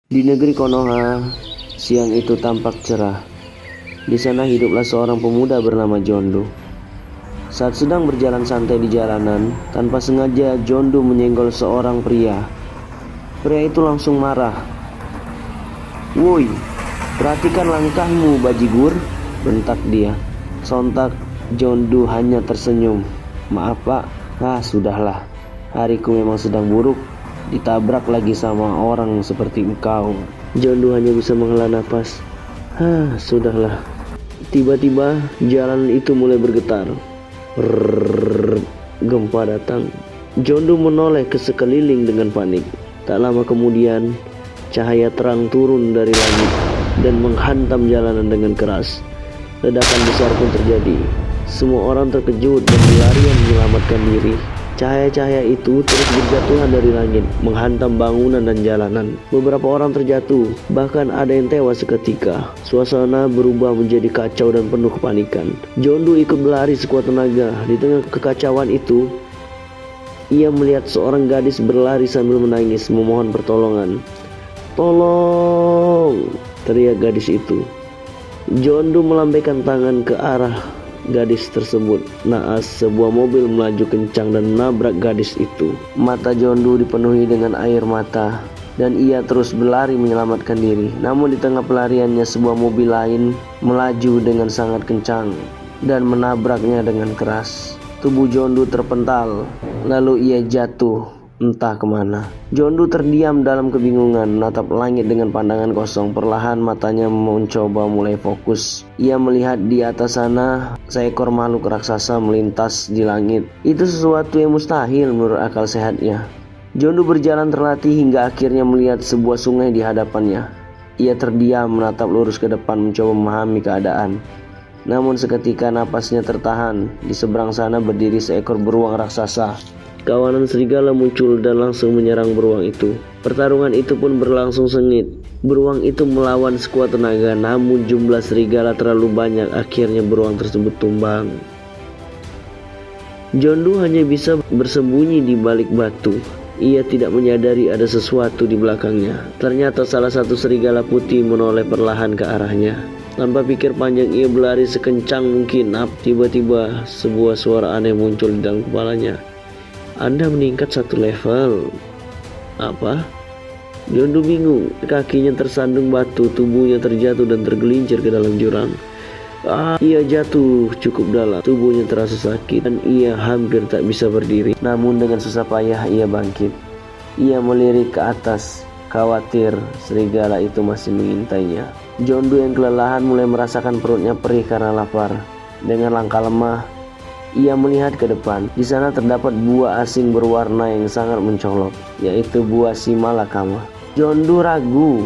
Di negeri Konoha, siang itu tampak cerah. Di sana hiduplah seorang pemuda bernama Jondu. Saat sedang berjalan santai di jalanan, tanpa sengaja Jondu menyenggol seorang pria. Pria itu langsung marah. "Woi, perhatikan langkahmu, bajigur," bentak dia. Sontak Jondu hanya tersenyum. "Maaf pak, sudahlah. Hariku memang sedang buruk. Ditabrak lagi sama orang seperti engkau." Jondu hanya bisa menghela nafas. Sudahlah. Tiba-tiba jalan itu mulai bergetar. Gempa datang. Jondu menoleh ke sekeliling dengan panik. Tak lama kemudian, cahaya terang turun dari langit dan menghantam jalanan dengan keras. Ledakan besar pun terjadi. Semua orang terkejut dan berlarian menyelamatkan diri. Cahaya-cahaya itu terus berjatuhan dari langit, menghantam bangunan dan jalanan. Beberapa orang terjatuh, bahkan ada yang tewas seketika. Suasana berubah menjadi kacau dan penuh kepanikan. Jondu ikut berlari sekuat tenaga. Di tengah kekacauan itu, ia melihat seorang gadis berlari sambil menangis memohon pertolongan. "Tolong!" teriak gadis itu. Jondu melambaikan tangan ke arah gadis tersebut. Naas, sebuah mobil melaju kencang dan menabrak gadis itu. Mata Jondu dipenuhi dengan air mata dan ia terus berlari menyelamatkan diri. Namun di tengah pelariannya, sebuah mobil lain melaju dengan sangat kencang dan menabraknya dengan keras. Tubuh Jondu terpental, lalu ia jatuh entah kemana. Jondu terdiam dalam kebingungan, menatap langit dengan pandangan kosong. Perlahan matanya mencoba mulai fokus. Ia melihat di atas sana seekor makhluk raksasa melintas di langit. Itu sesuatu yang mustahil menurut akal sehatnya. Jondu berjalan terlatih hingga akhirnya melihat sebuah sungai di hadapannya. Ia terdiam menatap lurus ke depan, mencoba memahami keadaan. Namun seketika napasnya tertahan. Di seberang sana berdiri seekor beruang raksasa. Kawanan serigala muncul dan langsung menyerang beruang itu. Pertarungan itu pun berlangsung sengit. Beruang itu melawan sekuat tenaga, namun jumlah serigala terlalu banyak. Akhirnya beruang tersebut tumbang. Jondu hanya bisa bersembunyi di balik batu. Ia tidak menyadari ada sesuatu di belakangnya. Ternyata salah satu serigala putih menoleh perlahan ke arahnya. Tanpa pikir panjang, ia berlari sekencang mungkin. Tiba-tiba sebuah suara aneh muncul di dalam kepalanya. "Anda meningkat 1 level." "Apa?" Jondu bingung. Kakinya tersandung batu, tubuhnya terjatuh dan tergelincir ke dalam jurang. Ia jatuh cukup dalam. Tubuhnya terasa sakit dan ia hampir tak bisa berdiri. Namun dengan susah payah ia bangkit. Ia melirik ke atas, khawatir serigala itu masih mengintainya. Jondu yang kelelahan mulai merasakan perutnya perih karena lapar. Dengan langkah lemah, ia melihat ke depan. Di sana terdapat buah asing berwarna yang sangat mencolok, yaitu buah simalakama. Jondu ragu,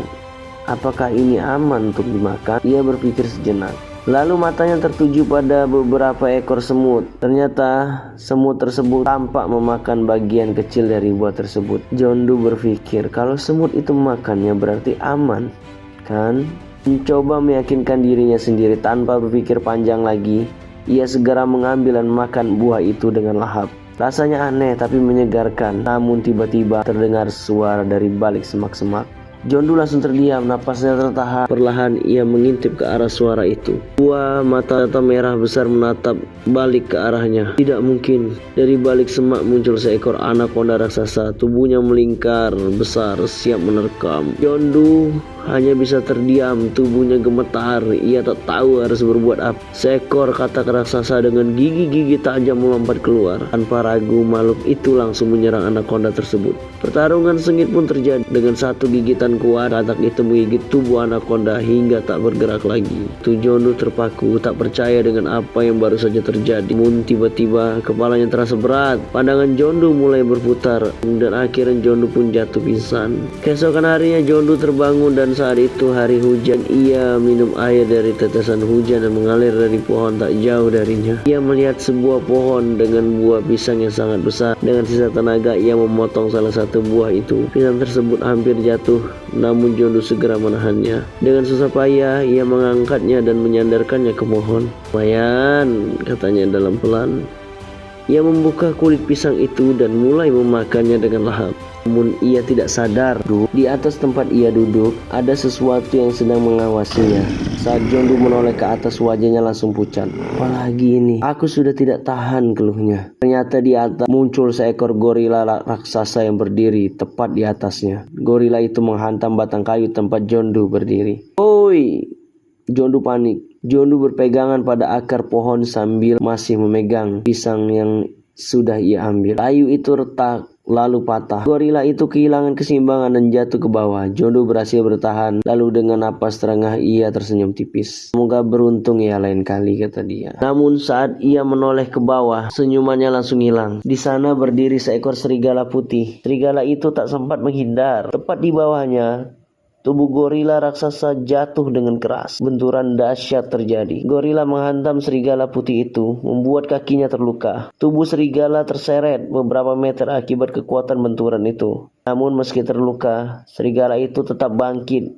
apakah ini aman untuk dimakan? Ia berpikir sejenak. Lalu matanya tertuju pada beberapa ekor semut. Ternyata semut tersebut tampak memakan bagian kecil dari buah tersebut. Jondu berpikir, kalau semut itu memakannya berarti aman, kan? Mencoba meyakinkan dirinya sendiri tanpa berpikir panjang lagi. Ia segera mengambil dan makan buah itu dengan lahap. Rasanya aneh tapi menyegarkan. Namun tiba-tiba terdengar suara dari balik semak-semak. Jondu langsung terdiam, napasnya tertahan. Perlahan ia mengintip ke arah suara itu. Dua mata merah besar menatap balik ke arahnya. Tidak mungkin. Dari balik semak muncul seekor anakonda raksasa. Tubuhnya melingkar besar, siap menerkam. Jondu hanya bisa terdiam, tubuhnya gemetar. Ia tak tahu harus berbuat apa. Seekor katak raksasa dengan gigi-gigi tajam melompat keluar. Tanpa ragu, makhluk itu langsung menyerang anakonda tersebut. Pertarungan sengit pun terjadi. Dengan satu gigitan kuat, katak itu menggigit tubuh anakonda hingga tak bergerak lagi. Jondu terpaku, tak percaya dengan apa yang baru saja terjadi. Namun tiba-tiba kepalanya terasa berat. Pandangan Jondu mulai berputar dan akhirnya Jondu pun jatuh pingsan. Keesokan harinya Jondu terbangun dan saat itu hari hujan. Ia minum air dari tetesan hujan yang mengalir dari pohon tak jauh darinya. Ia melihat sebuah pohon dengan buah pisang yang sangat besar. Dengan sisa tenaga ia memotong salah satu buah itu. Pisang tersebut hampir jatuh, namun Jondu segera menahannya. Dengan susah payah ia mengangkatnya dan menyandarkannya ke pohon. "Lumayan," katanya dalam pelan. Ia membuka kulit pisang itu dan mulai memakannya dengan lahap. namun ia tidak sadar. Di atas tempat ia duduk, ada sesuatu yang sedang mengawasinya. Saat Jondu menoleh ke atas, wajahnya langsung pucat. Apalagi ini? Aku sudah tidak tahan, keluhnya. Ternyata di atas muncul seekor gorila raksasa yang berdiri tepat di atasnya. Gorila itu menghantam batang kayu tempat Jondu berdiri. "Oi!" Jondu panik. Jondu berpegangan pada akar pohon sambil masih memegang pisang yang sudah ia ambil. Kayu itu retak lalu patah. Gorila itu kehilangan keseimbangan dan jatuh ke bawah. Jondu berhasil bertahan, lalu dengan napas terengah ia tersenyum tipis. "Semoga beruntung ya lain kali," kata dia. Namun saat ia menoleh ke bawah, senyumannya langsung hilang. Di sana berdiri seekor serigala putih. Serigala itu tak sempat menghindar. Tepat di bawahnya, tubuh gorila raksasa jatuh dengan keras. Benturan dahsyat terjadi. Gorila menghantam serigala putih itu, membuat kakinya terluka. Tubuh serigala terseret beberapa meter akibat kekuatan benturan itu. Namun meski terluka, serigala itu tetap bangkit.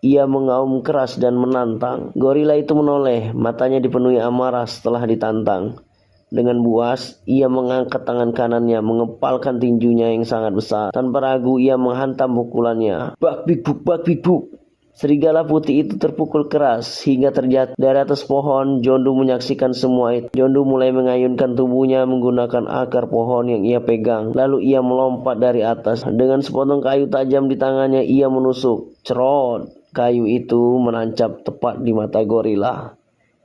Ia mengaum keras dan menantang. Gorila itu menoleh, matanya dipenuhi amarah setelah ditantang. Dengan buas, ia mengangkat tangan kanannya, mengepalkan tinjunya yang sangat besar. Tanpa ragu, ia menghantam pukulannya. Bak biduk, bak biduk. Serigala putih itu terpukul keras hingga terjatuh dari atas pohon. Jondu menyaksikan semua itu. Jondu mulai mengayunkan tubuhnya menggunakan akar pohon yang ia pegang. Lalu ia melompat dari atas. Dengan sepotong kayu tajam di tangannya, ia menusuk. Cerot. Kayu itu menancap tepat di mata gorila.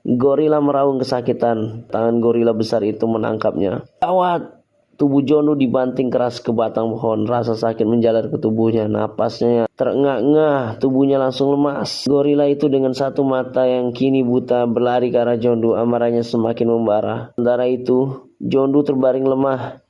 Gorila meraung kesakitan. Tangan gorila besar itu menangkapnya. Gawat! Tubuh Jondu dibanting keras ke batang pohon. Rasa sakit menjalar ke tubuhnya. Napasnya terengah-engah. Tubuhnya langsung lemas. Gorila itu dengan satu mata yang kini buta berlari ke arah Jondu. Amarahnya semakin membara. Sementara itu, Jondu terbaring lemah.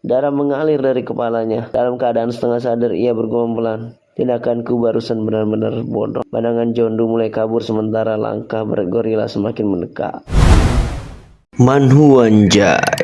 Darah mengalir dari kepalanya. Dalam keadaan setengah sadar, ia bergumam pelan. Tindakanku barusan benar-benar bodoh. Pandangan Jondu mulai kabur sementara langkah berat gorila semakin mendekat. Manhuanjai.